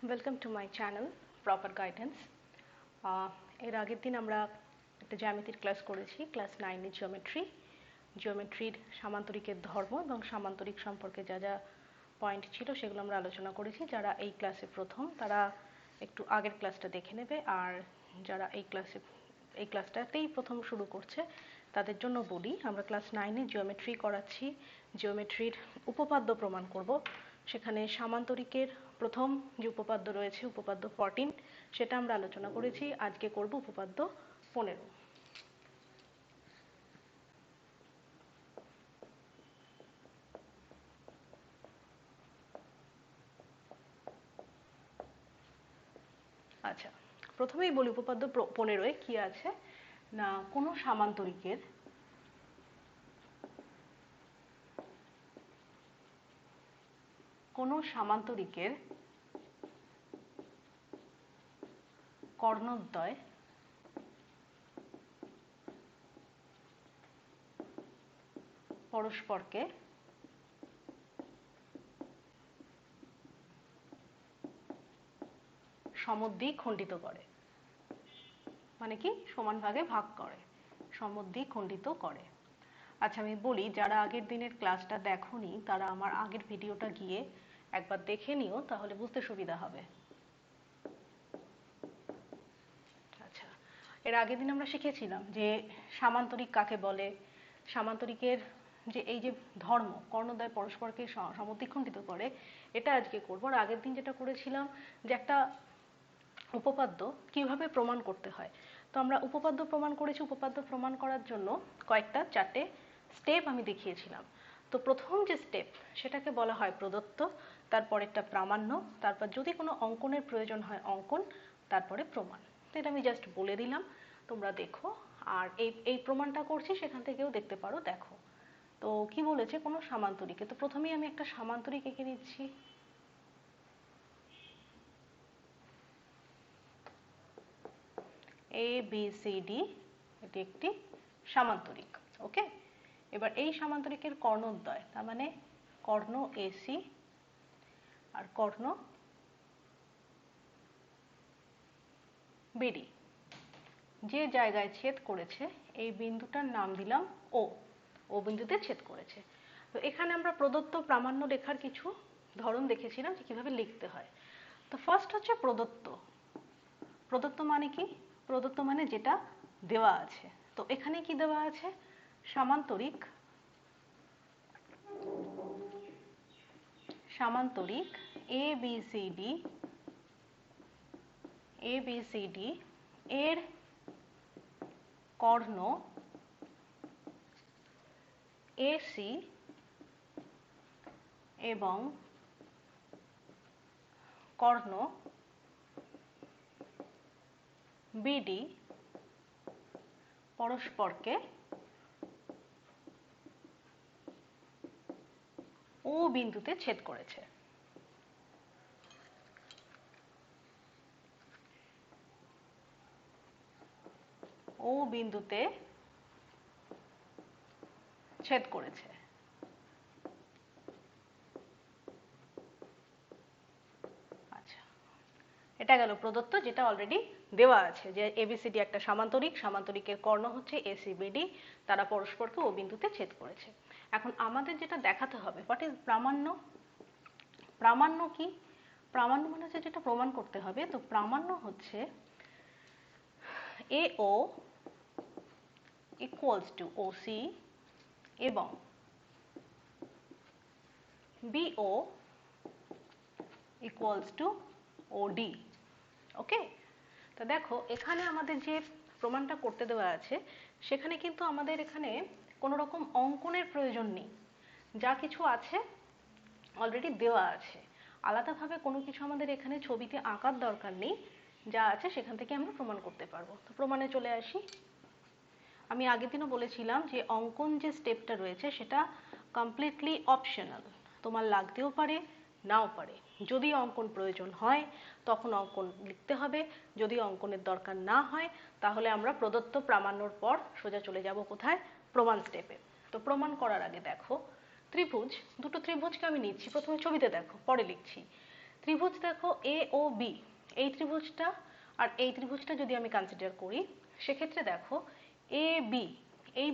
Welcome to my channel proper guidance. এর আগের দিন আমরা একটা জ্যামিতির ক্লাস করেছি, ক্লাস 9 জিওমেট্রির সামান্তরিকের ধর্ম এবং সামান্তরিক সম্পর্কে যা যা পয়েন্ট ছিল সেগুলো আমরা আলোচনা করেছি। যারা এই ক্লাসে প্রথম তারা একটু আগের ক্লাসটা দেখে নেবে, আর যারা এই ক্লাসটাতেই প্রথম শুরু করছে তাদের জন্য বলি, আমরা ক্লাস 9-এ জিওমেট্রি করাচ্ছি, জিওমেট্রির উপপাদ্য প্রমাণ করব। সেখানে সামান্তরিকের প্রথম যে উপপাদ্য রয়েছে, উপপাদ্য 14, সেটা আমরা আলোচনা করেছি। আজকে করব উপপাদ্য 15। আচ্ছা, প্রথমেই বলি উপপাদ্য 15-এ কি আছে না, কোনো সামান্তরিকের কর্ণদ্বয় পরস্পরকে সমদ্বিখণ্ডিত করে। মানে কি, সমান ভাগে ভাগ করে, সমদ্বিখণ্ডিত করে। আচ্ছা, আমি বলি, যারা আগের দিনের ক্লাসটা দেখোনি তারা আমার আগের ভিডিওটা গিয়ে একবার দেখে নিও, তাহলে বুঝতে সুবিধা হবে। আচ্ছা, এর আগের দিন আমরা শিখেছিলাম যে সামান্তরিক কাকে বলে, সামান্তরিকের যে এই যে ধর্ম কর্ণদ্বয় পরস্পরকে সমদ্বিখণ্ডিত করে, এটা আজকে করব। আর আগের দিন যেটা করেছিলাম যে একটা উপপাদ্য কিভাবে প্রমাণ করতে হয়, তো আমরা উপপাদ্য প্রমাণ করেছি। উপপাদ্য প্রমাণ করার জন্য চারটে স্টেপ আমি দেখিয়েছিলাম। তো প্রথম যে স্টেপ সেটাকে বলা হয় প্রদত্ত, তারপরেরটা প্রামাণ্য, তারপর যদি কোনো অঙ্কনের প্রয়োজন হয় অঙ্কন, তারপরে প্রমাণ। তো এটা আমি জাস্ট বলে দিলাম, তোমরা দেখো। আর এই প্রমাণটা করছি, সেখান থেকেও দেখতে পারো, দেখো। তো কি বলেছে, কোনো সামান্তরিকে, তো প্রথমেই আমি একটা সামান্তরিক এঁকে নিচ্ছি। ABCD এটি একটি সামান্তরিক। ওকে, এবার এই সামান্তরিকের কর্ণদ্বয়, তার মানে কর্ণ AC আর কর্ণ BD যে জায়গায় ছেদ করেছে, এই বিন্দুটার নাম দিলাম ও বিন্দুতে ছেদ করেছে। তো এখানে আমরা প্রদত্ত প্রামাণ্য লেখার কিছু ধরন দেখেছিলাম যে কিভাবে লিখতে হয়। তো ফার্স্ট হচ্ছে প্রদত্ত। প্রদত্ত মানে কি, প্রদত্ত মানে যেটা দেওয়া আছে। তো এখানে কি দেওয়া আছে, সামান্তরিক ABCD এর কর্ণ AC এবং কর্ণ BD পরস্পরকে ও বিন্দুতে ছেদ করেছে। ও বিন্দুতে ছেদ করেছে। আচ্ছা, এটা গেল প্রদত্ত, যেটা অলরেডি দেওয়া আছে যে ABCD একটা সামান্তরিক, সামান্তরিকের কর্ণ হচ্ছে ACBD, তারা পরস্পরকে ও বিন্দুতে ছেদ করেছে। এখন আমাদের যেটা দেখাতে হবে, হোয়াট ইজ প্রামাণ্য। প্রামাণ্য কি, প্রামাণ্য মানে হচ্ছে যেটা প্রমাণ করতে হবে। তো প্রামাণ্য হচ্ছে AO equals to OC এবং BO equals to OD। ওকে, তো দেখো এখানে আমাদের যে প্রমাণটা করতে দেওয়া আছে, সেখানে কিন্তু আমাদের এখানে কোনো রকম অঙ্কনের প্রয়োজন নেই। যা কিছু আছে অলরেডি দেওয়া আছে, আলাদাভাবে কোনো কিছু আমাদের এখানে ছবিতে আঁকার দরকার নেই। যা আছে সেখান থেকে আমরা প্রমাণ করতে পারবো। তো প্রমাণে চলে আসি। আমি আগের দিনও বলেছিলাম যে অঙ্কন যে স্টেপটা রয়েছে সেটা কমপ্লিটলি অপশনাল, তোমার লাগতেও পারে নাও পারে। যদি অঙ্কন প্রয়োজন হয় তখন অঙ্কন লিখতে হবে, যদি অঙ্কনের দরকার না হয় তাহলে আমরা প্রদত্ত প্রামাণ্যর পর সোজা চলে যাব কোথায়, প্রমাণ স্টেপে। তো প্রমাণ করার আগে দেখো, ত্রিভুজ, দুটো ত্রিভুজকে আমি নিচ্ছি, প্রথমে ছবিতে দেখো পরে লিখছি। ত্রিভুজ দেখো এ ও বি, এই ত্রিভুজটা আর এই ত্রিভুজটা যদি আমি কনসিডার করি, সেক্ষেত্রে দেখো এ বি এই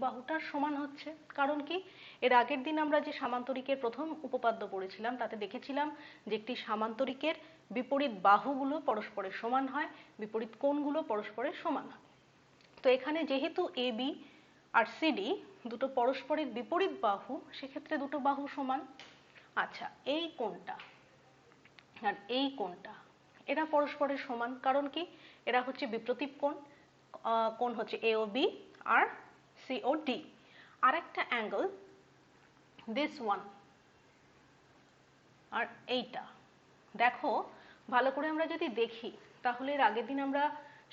বাহুটার সমান হচ্ছে। কারণ কি, এর আগের দিন আমরা যে সামান্তরিকের প্রথম উপপাদ্য পড়েছিলাম তাতে দেখেছিলাম যে একটি সামান্তরিকের বিপরীত বাহুগুলো পরস্পরের সমান হয়, বিপরীত কোণগুলো পরস্পরের সমান হয়। তো এখানে যেহেতু এ বি আর সিডি দুটো পরস্পরের বিপরীত বাহু, সেক্ষেত্রে দুটো বাহু সমান। আচ্ছা, এই কোণটা আর এই কোণটা এরা পরস্পরের সমান। কারণ কি, এরা হচ্ছে বিপ্রতীপ কোণ, কোণ হচ্ছে এ ও বি আর সি ও ডি। আর একটা অ্যাঙ্গেল দিস ওয়ান আর এইটা, দেখো ভালো করে আমরা যদি দেখি তাহলে এর আগের দিন আমরা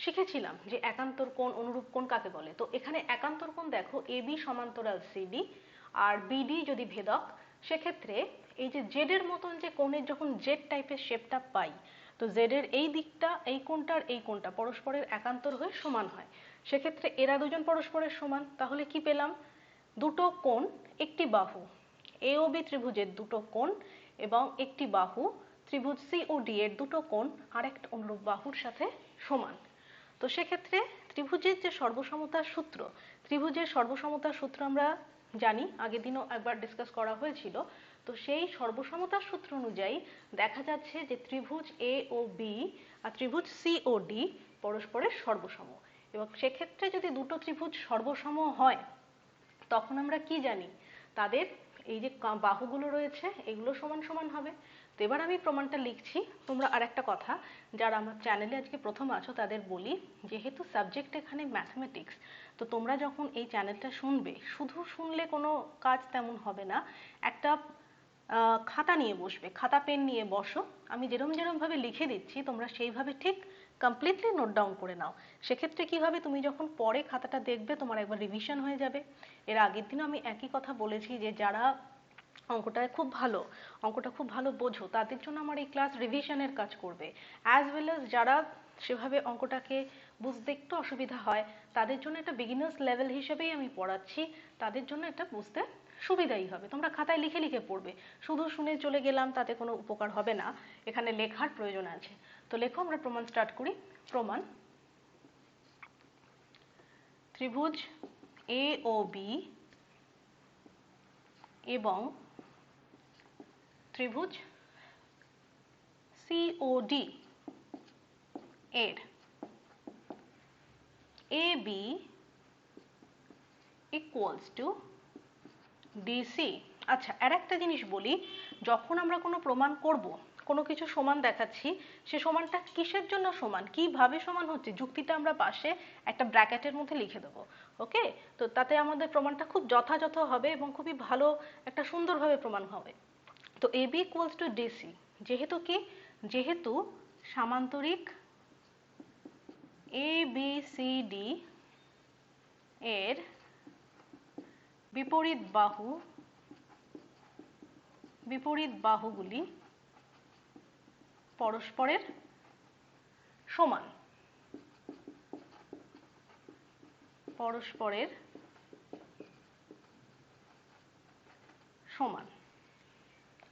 শিখেছিলাম যে একান্তর কোণ অনুরূপ কোণ কাকে বলে। তো এখানে একান্তর কোণ দেখো এ বি সমান্তরাল সিডি আর বিডি যদি ভেদক, সেক্ষেত্রে এই যে জেড এর মতন যে কোণের যখন জেড টাইপের শেপটা পাই, তো জেড এর এই দিকটা, এই কোণটা আর এই কোণটা পরস্পরের একান্তর হয়ে সমান হয়। সেক্ষেত্রে এরা দুজন পরস্পরের সমান। তাহলে কি পেলাম, দুটো কোণ একটি বাহু, এ ও বি ত্রিভুজের দুটো কোণ এবং একটি বাহু ত্রিভুজ সি ও ডি এর দুটো কোণ আরেকটা অনুরূপ বাহুর সাথে সমান। তো সেক্ষেত্রে ত্রিভুজের যে সর্বসমতার সূত্র, ত্রিভুজের সর্বসমতার সূত্র আমরা জানি, আগের দিনও একবার ডিসকাস করা হয়েছিল। তো সেই সর্বসমতার সূত্র অনুযায়ী দেখা যাচ্ছে যে ত্রিভুজ এ ও বি আর ত্রিভুজ সি ও ডি পরস্পরের সর্বসম। এবং সেক্ষেত্রে যদি দুটো ত্রিভুজ সর্বসম হয়, তখন আমরা কি জানি, তাদের এই যে বাহুগুলো রয়েছে এগুলো সমান সমান হবে। তো এবার আমি প্রমাণটা লিখছি। তোমরা আর একটা কথা, যারা আমার চ্যানেলে আজকে প্রথম আছো তাদের বলি, যেহেতু সাবজেক্ট এখানে ম্যাথমেটিক্স, তো তোমরা যখন এই চ্যানেলটা শুনবে, শুধু শুনলে কোনো কাজ তেমন হবে না। একটা খাতা নিয়ে বসবে, খাতা পেন নিয়ে বসো, আমি যেরম ভাবে লিখে দিচ্ছি তোমরা সেইভাবে ঠিক কমপ্লিটলি নোট ডাউন করে নাও। সেক্ষেত্রে কি হবে, তুমি যখন পরে খাতাটা দেখবে তোমার একবার রিভিশন হয়ে যাবে। এর আগের দিনও আমি একই কথা বলেছি যে যারা অঙ্কটা খুব ভালো বোঝো, তাদের জন্য আমার এই ক্লাস রিভিশনের কাজ করবে। অ্যাজ ওয়েল অ্যাজ যারা সেভাবে অঙ্কটাকে বুঝতে একটু অসুবিধা হয়, তাদের জন্য এটা বিগিনার্স লেভেল হিসেবেই আমি পড়াচ্ছি, তাদের জন্য এটা বুঝতে সুবিধাই হবে। তোমরা খাতায় লিখে লিখে পড়বে, শুধু শুনে চলে গেলাম তাতে কোনো উপকার হবে না, এখানে লেখার প্রয়োজন আছে। তো লেখো, আমরা প্রমাণ স্টার্ট করি। প্রমাণ, ত্রিভুজ এ ও বি এবং ত্রিভুজ সি ও ডি এর এ বি ইকুয়ালস টু ডিসি। আচ্ছা, আর একটা জিনিস বলি, যখন আমরা কোনো প্রমাণ করব, কোনো কিছু সমান দেখাচ্ছি, সে সমানটা কিসের জন্য সমান, কিভাবে সমান হচ্ছে, যুক্তিটা আমরা পাশে একটা ব্র্যাকেটের মধ্যে লিখে দেবো। ওকে, তো তাতে আমাদের প্রমাণটা খুব যথাযথ হবে এবং খুবই ভালো একটা সুন্দরভাবে প্রমাণ হবে। তো এ বি ইকুয়ালস টু ডিসি, যেহেতু সামান্তরিক এ বি সি ডি এর বিপরীত বাহুগুলি পরস্পরের সমান,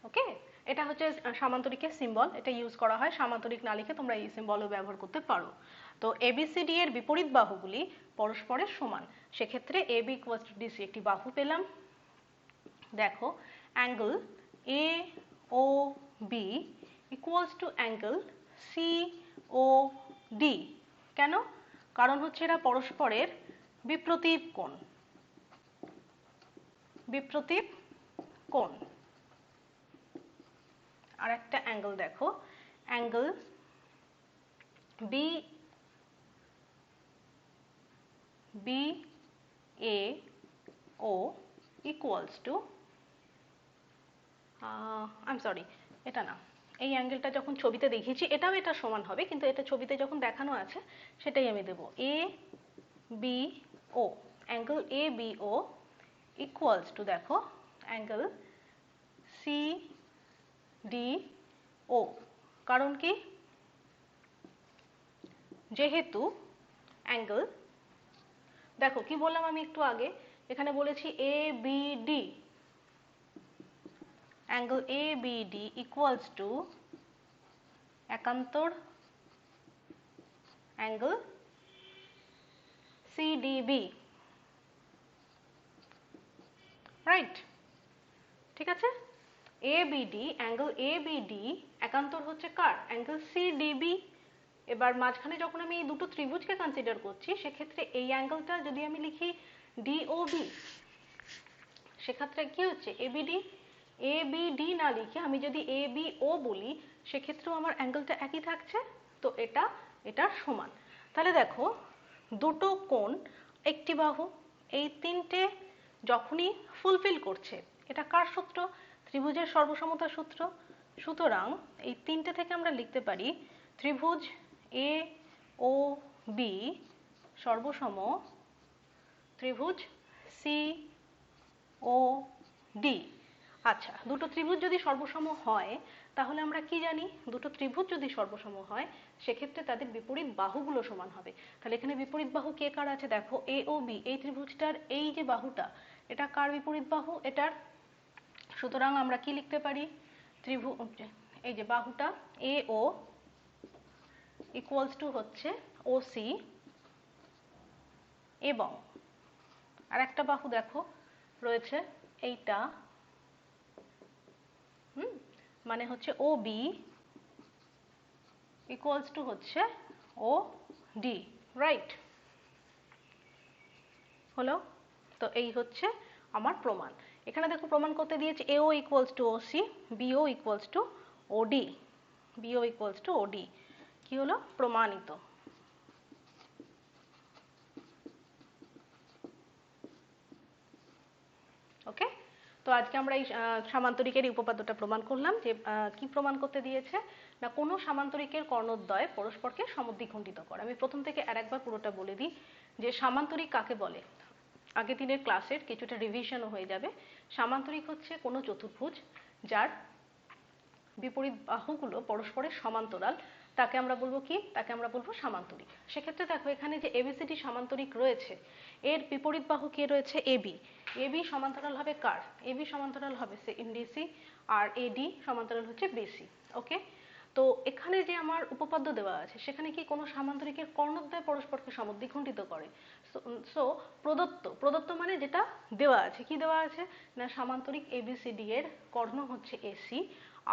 ওকে। এটা হচ্ছে সামান্তরিকের সিম্বল, এটা ইউজ করা হয়, সামান্তরিক না লিখে তোমরা এই সিম্বলও ব্যবহার করতে পারো। তো এবিসিডি এর বিপরীত বাহুগুলি পরস্পরের সমান, সেক্ষেত্রে A B equals to DC, একটি বাহু পেলাম। দেখো, angle A O B equals to angle C O D. কেন? কারণ হচ্ছে এরা পরস্পরের বিপ্রতীপ কোণ। আর একটা অ্যাঙ্গেল দেখো, angle B A O equals to, I am sorry, এটা না, এই অ্যাঙ্গেলটা যখন ছবিতে দেখিয়েছি এটাও এটা সমান হবে, কিন্তু এটা ছবিতে যখন দেখানো আছে সেটাই আমি দেবো। A B O, angle A B O equals to, দেখো, অ্যাঙ্গেল সি ডি ও। কারণ কি, যেহেতু অ্যাঙ্গেল, দেখো কি বললাম আমি একটু আগে, এখানে বলেছি A B D, angle A B D equals to একান্তর অ্যাঙ্গেল সিডিবি, রাইট? ঠিক আছে, এবিডি, অ্যাঙ্গেল এবিডি একান্তর হচ্ছে কার? অ্যাঙ্গেল সিডিবি। এবার মাঝখানে যখন আমি এই দুটো ত্রিভুজকে কনসিডার করছি সেক্ষেত্রে এই অ্যাঙ্গেলটা যদি আমি লিখি ডিওবি, সেক্ষেত্রে কি হচ্ছে এবিডি, এবিডি না লিখে আমি যদি এবিও বলি সেক্ষেত্রেও আমার অ্যাঙ্গেলটা একই থাকছে। তো এটার সমান। তাহলে দেখো দুটো কোণ একটি বাহু, এই তিনটে যখনই ফুলফিল করছে, এটা কার সূত্র? ত্রিভুজের সর্বসমতা সূত্র। সুতরাং এই তিনটে থেকে আমরা লিখতে পারি ত্রিভুজ এ ও বি সর্বসম ত্রিভুজ সি ও ডি। আচ্ছা, দুটো ত্রিভুজ যদি সর্বসম হয় তাহলে আমরা কি জানি? দুটো ত্রিভুজ যদি সর্বসম হয় সেক্ষেত্রে তাদের বিপরীত বাহুগুলো সমান হবে। তাহলে এখানে বিপরীত বাহু কে কার আছে দেখো, এ ও বি, এই ত্রিভুজটার এই যে বাহুটা এটা কার বিপরীত বাহু? এটার। সুতরাং আমরা কি লিখতে পারি? এই যে বাহুটা এ ও ইকুয়ালস টু হচ্ছে ও সি, এবং আর একটা বাহু দেখো রয়েছে এইটা, মানে হচ্ছে ও বি ইকুয়ালস টু হচ্ছে ও ডি, রাইট? হলো? তো এই হচ্ছে আমার প্রমাণ। এখানে দেখো প্রমাণ করতে দিয়েছে A O equals to O C, B O equals to O D, B O equals to O D. কি হলো? প্রমাণিত। ওকে, তো আজকে আমরা এই সামান্তরিকের এই উপপাদ্যটা প্রমাণ করলাম যে কি প্রমাণ করতে দিয়েছে না, কোনো সামান্তরিকের কর্ণদ্বয় পরস্পরকে সমদ্বিখণ্ডিত করে। আমি প্রথম থেকে আরেকবার পুরোটা বলে দিই যে সামান্তরিক কাকে বলে। আগের দিনের ক্লাসের কিছুটা রিভিশনও হয়ে যাবে। সামান্তরিক হচ্ছে কোনো চতুর্ভুজ যার বিপরীত বাহুগুলো পরস্পরের সমান্তরাল, তাকে আমরা বলবো কি? তাকে আমরা বলবো সামান্তরিক। সেক্ষেত্রে দেখো এখানে যে এবিসিডি সামান্তরিক রয়েছে এর বিপরীত বাহু কে রয়েছে? এবি। এবি সমান্তরাল হবে কার? এবি সমান্তরাল হবে ডিসি, আর এডি সমান্তরাল হচ্ছে বিসি। ওকে, তো এখানে যে আমার উপপাদ্য দেওয়া আছে সেখানে কি কোনো সামান্তরিকের কর্ণদ্বয় পরস্পরকে সমদ্বিখণ্ডিত করে? সো প্রদত্ত মানে যেটা দেওয়া আছে, কি দেওয়া আছে না সামান্তরিক এবিসিডি এর কর্ণ হচ্ছে এসি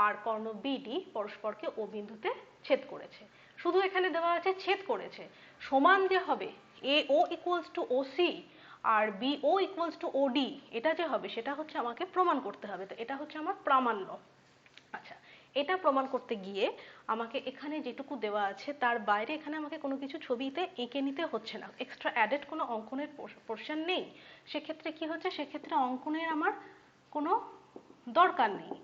আর কর্ণ বিডি পরস্পরকে ও বিন্দুতে ছেদ করেছে। শুধু এখানে দেওয়া আছে ছেদ করেছে, সমান যে হবে A O equals to O C আর B O equals to O D, এটা যে হবে সেটা হচ্ছে আমাকে প্রমাণ করতে হবে। তো এটা হচ্ছে আমার প্রামাণ্য। আচ্ছা, এটা প্রমাণ করতে গিয়ে আমাকে এখানে যেটুকু দেওয়া আছে তার বাইরে এখানে আমাকে কোনো কিছু ছবিতে এঁকে নিতে হচ্ছে না, এক্সট্রা অ্যাডেড কোনো অঙ্কনের পোর্শন নেই। সেক্ষেত্রে কি হচ্ছে, সেক্ষেত্রে অঙ্কনের আমার কোনো দরকার নেই।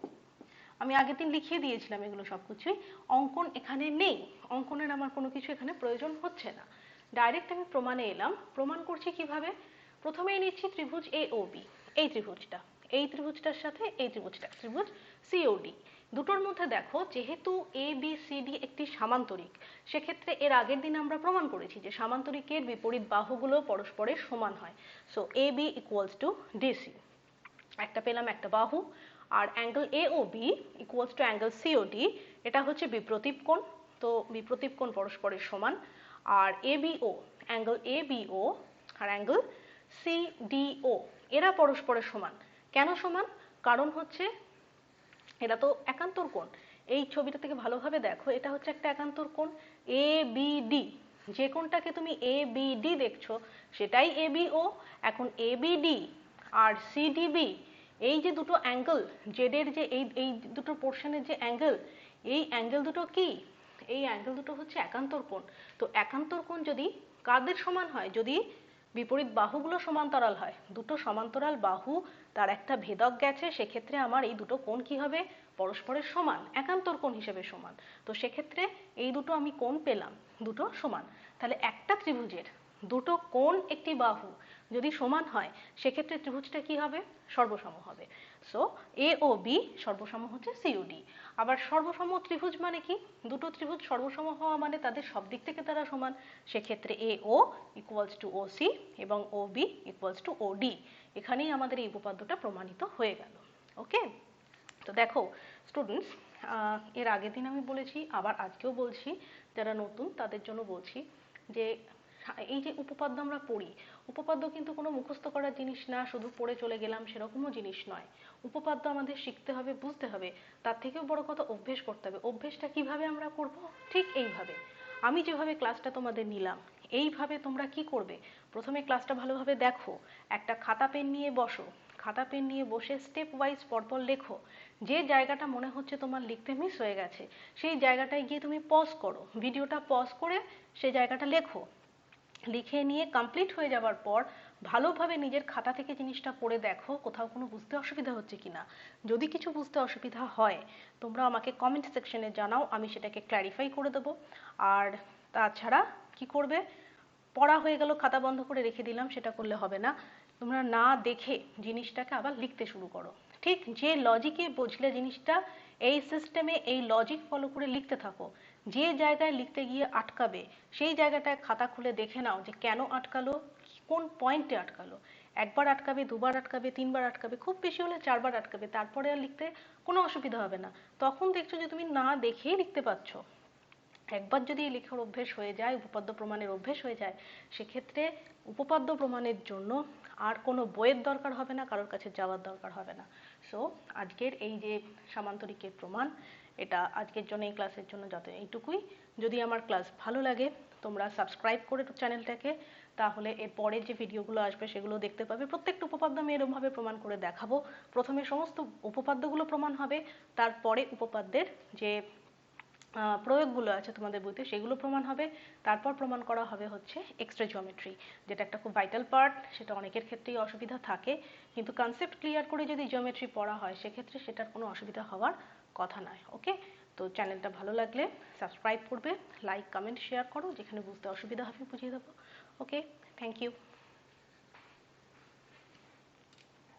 আমি আগের দিন লিখিয়ে দিয়েছিলাম এগুলো সবকিছুই, অঙ্কন এখানে নেই, অঙ্কনের আমার কোনো কিছু এখানে প্রয়োজন হচ্ছে না। ডাইরেক্ট আমি প্রমাণে এলাম। প্রমাণ করছি কিভাবে? প্রথমেই নিচ্ছি ত্রিভুজ এ ও বি, এই ত্রিভুজটা, এই ত্রিভুজটার সাথে এই ত্রিভুজটা, ত্রিভুজ সিওডি। দুটোর মধ্যে দেখো যেহেতু এ বি সি ডি একটি সামান্তরিক, সেক্ষেত্রে এর আগের দিন আমরা প্রমাণ করেছি যে সামান্তরিকের বিপরীত বাহুগুলো পরস্পরের সমান হয়। So A B equals to DC, একটা পেলাম একটা বাহু। আর angle A O B equals to angle COD, এটা হচ্ছে বিপ্রতীপ কোণ। তো বিপ্রতীপ কোণ পরস্পরের সমান। আর এবিও, অ্যাঙ্গেল এবিও আর অ্যাঙ্গেল সিডিও এরা পরস্পরের সমান। কেন সমান? কারণ হচ্ছে এরা তো একান্তর কোণ। এই ছবিটা থেকে ভালোভাবে দেখো, এটা হচ্ছে একটা একান্তর কোণ এ বি ডি। যে কোণটাকে তুমি এ বি ডি দেখছো সেটাই এবিও। এখন এ বি ডি আর সিডিবি, এই যে দুটো অ্যাঙ্গেল জেডের যে এই দুটো পোর্শনের যে অ্যাঙ্গেল, এই অ্যাঙ্গেল দুটো কি? এই অ্যাঙ্গেল দুটো হচ্ছে একান্তর কোণ। তো একান্তর কোণ যদি কাদের সমান হয়? যদি বিপরীত বাহুগুলো সমান্তরাল হয়, দুটো সমান্তরাল বাহু তার একটা ভেদক গেছে, সেক্ষেত্রে আমার এই দুটো কোণ কি হবে? পরস্পরের সমান, একান্তর কোণ হিসেবে সমান। তো সেক্ষেত্রে এই দুটো আমি কোণ পেলাম, দুটো সমান। তাহলে একটা ত্রিভুজের দুটো কোণ একটি বাহু যদি সমান হয় সেক্ষেত্রে ত্রিভুজটা কি হবে? সর্বসম হবে। সো এ ও বি সর্বসম হচ্ছে সিওডি। আবার সর্বসম ত্রিভুজ মানে কি? দুটো ত্রিভুজ সর্বসম হওয়া মানে তাদের সব দিক থেকে তারা সমান। সেক্ষেত্রে A O equals to O C এবং B B equals to O D. এখানেই আমাদের এই উপপাদ্যটা প্রমাণিত হয়ে গেল। ওকে, তো দেখো স্টুডেন্টস, এর আগের দিন আমি বলেছি, আবার আজকেও বলছি, যারা নতুন তাদের জন্য বলছি যে এই যে উপপাদ্য আমরা পড়ি, উপপাদ্য কিন্তু কোনো মুখস্থ করার জিনিস না, শুধু পড়ে চলে গেলাম সেরকমও জিনিস নয়। উপপাদ্য আমাদের শিখতে হবে, বুঝতে হবে, তার থেকেও বড় কথা অভ্যেস করতে হবে। অভ্যেসটা কিভাবে আমরা করব? ঠিক এইভাবে, আমি যেভাবে ক্লাসটা তোমাদের নিলাম এইভাবে তোমরা কি করবে, প্রথমে ক্লাসটা ভালোভাবে দেখো, একটা খাতা পেন নিয়ে বসো, খাতা পেন নিয়ে বসে স্টেপ ওয়াইজ পরপর লেখো। যে জায়গাটা মনে হচ্ছে তোমার লিখতে মিস হয়ে গেছে সেই জায়গাটায় গিয়ে তুমি পজ করো, ভিডিওটা পজ করে সেই জায়গাটা লেখো। লিখে নিয়ে কমপ্লিট হয়ে যাওয়ার পর ভালোভাবে নিজের খাতা থেকে জিনিসটা পড়ে দেখো কোথাও কোনো বুঝতে অসুবিধা হচ্ছে কিনা। যদি কিছু বুঝতে অসুবিধা হয় তোমরা আমাকে কমেন্ট সেকশনে জানাও, আমি সেটাকে ক্ল্যারিফাই করে দেবো। আর তাছাড়া কি করবে, পড়া হয়ে গেল খাতা বন্ধ করে রেখে দিলাম সেটা করলে হবে না, তোমরা না দেখে জিনিসটাকে আবার লিখতে শুরু করো। ঠিক যে লজিকে বুঝলে জিনিসটা, এই সিস্টেমে এই লজিক ফলো করে লিখতে থাকো। যে জায়গায় লিখতে গিয়ে আটকাবে সেই জায়গাটায় খাতা খুলে দেখে নাও যে কেন আটকালো, কোন পয়েন্টে আটকালো। একবার আটকাবে, দুবার আটকাবে, তিনবার আটকাবে, খুব বেশি হলে চারবার আটকাবে, তারপরে আর লিখতে কোনো অসুবিধা হবে না। তখন দেখছো যে তুমি না দেখেই লিখতে পারছো। একবার যদি লেখার অভ্যেস হয়ে যায়, উপপাদ্য প্রমাণের অভ্যেস হয়ে যায়, সেক্ষেত্রে উপপাদ্য প্রমাণের জন্য আর কোনো বইয়ের দরকার হবে না, কারোর কাছে যাওয়ার দরকার হবে না। সো আজকের এই যে সামান্তরিকের প্রমাণ, এটা আজকের জন্য, এই ক্লাসের জন্য যত এইটুকুই। যদি আমার ক্লাস ভালো লাগে তোমরা সাবস্ক্রাইব করে চ্যানেলটাকে, তাহলে এর পরের যে ভিডিওগুলো আসবে সেগুলো দেখতে পাবে। প্রত্যেকটা উপপাদ্য আমি এরকমভাবে প্রমাণ করে দেখাবো। প্রথমে সমস্ত উপপাদ্যগুলো প্রমাণ হবে, তারপরে উপপাদ্যের যে প্রয়োগগুলো আছে তোমাদের বইতে সেগুলো প্রমাণ হবে, তারপর প্রমাণ করা হবে হচ্ছে এক্সট্রা জিওমেট্রি, যেটা একটা খুব ভাইটাল পার্ট। সেটা অনেকের ক্ষেত্রেই অসুবিধা থাকে, কিন্তু কনসেপ্ট ক্লিয়ার করে যদি জিওমেট্রি পড়া হয় সেক্ষেত্রে সেটার কোনো অসুবিধা হওয়ার কথা নয়। ওকে, তো চ্যানেলটা ভালো লাগলে সাবস্ক্রাইব করবে, লাইক কমেন্ট শেয়ার করো, যেখানে বুঝতে অসুবিধা হবে বুঝিয়ে দেবো। ওকে, থ্যাংক ইউ।